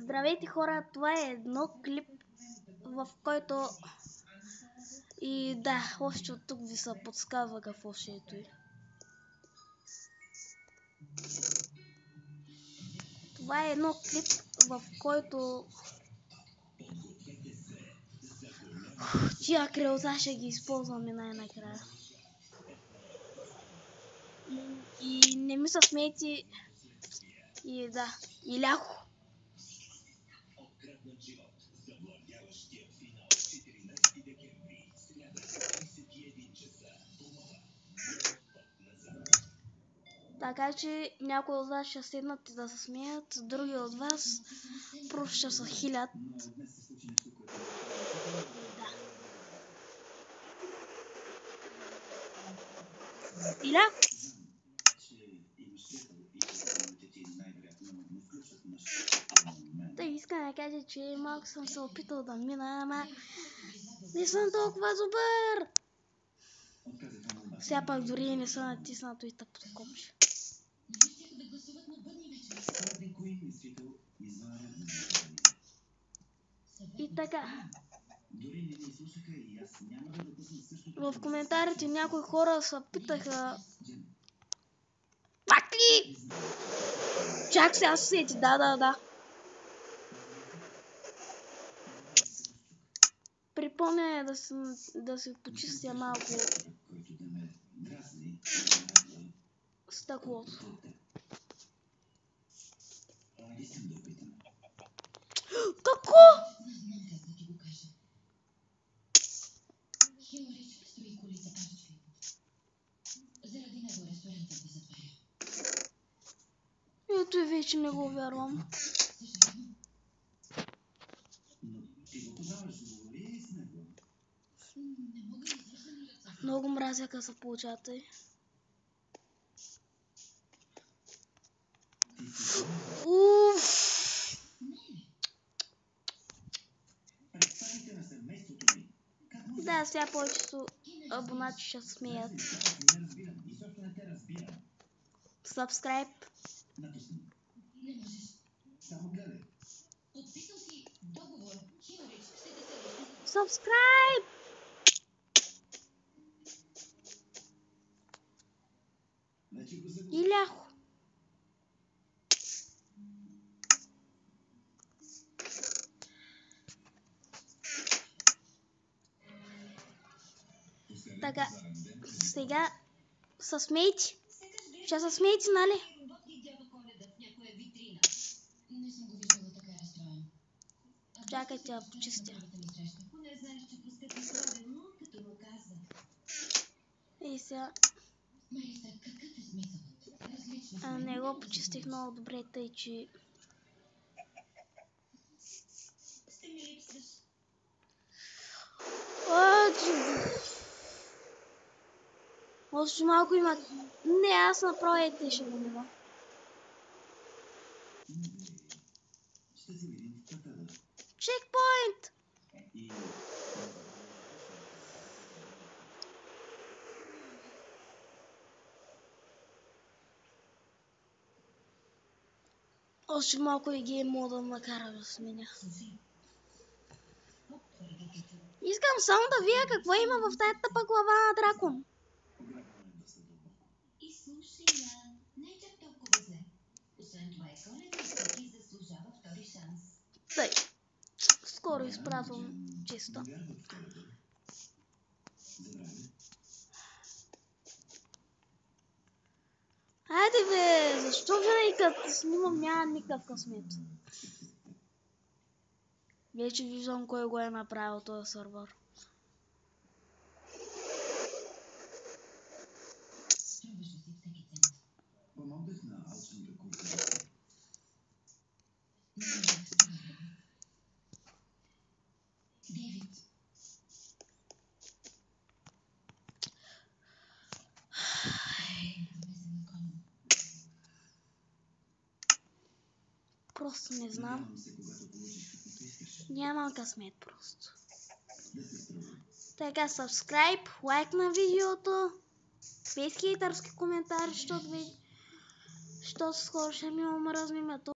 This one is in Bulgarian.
Здравейте хора, това е едно клип, в който и да, още от тук ви се подсказва какво ще е той. Това е едно клип, в който тия крилца ще ги използваме най-накрая. И не ми се смейте, и да, и ляхо. Така че някои от вас ще седнат и да се смеят, други от вас просто ще се хилят. И ляхо. Тъй иска да кажа, че малко съм се опитал да мина, ама не съм толкова добър. Сега пак дори не съм натиснато и тъпото копче. И така. В коментарите някои хора се питаха: пак ли? Чак сега се сети, да. Припомня да си почистя малко стъклото. Какво? Ето и вече не го вярвам. Много мразя къса получата. Да, сега повечето абонати ще смеят. Subscribe. Subscribe. И ляхо. Така, сега се смейте. Ще се смейте, нали? Чакайте да почистя. И сега... не го почистих много добре, тъй че... Още малко има... Не, аз направя ще го мина. Чекпоинт! Още малко и гейм мода накара да сменя. Искам само да видя какво има в тази тъпа глава на дракон. Тъй. Скоро изпратвам чисто. Хайде бе, защо винаги като снимам няма никакъв късмет? Вече виждам кой го е направил този сървър. Просто не знам. Нямам късмет просто. Така, subscribe, лайк на видеото, без хейтърски коментари, защото скоро ще ми омръзне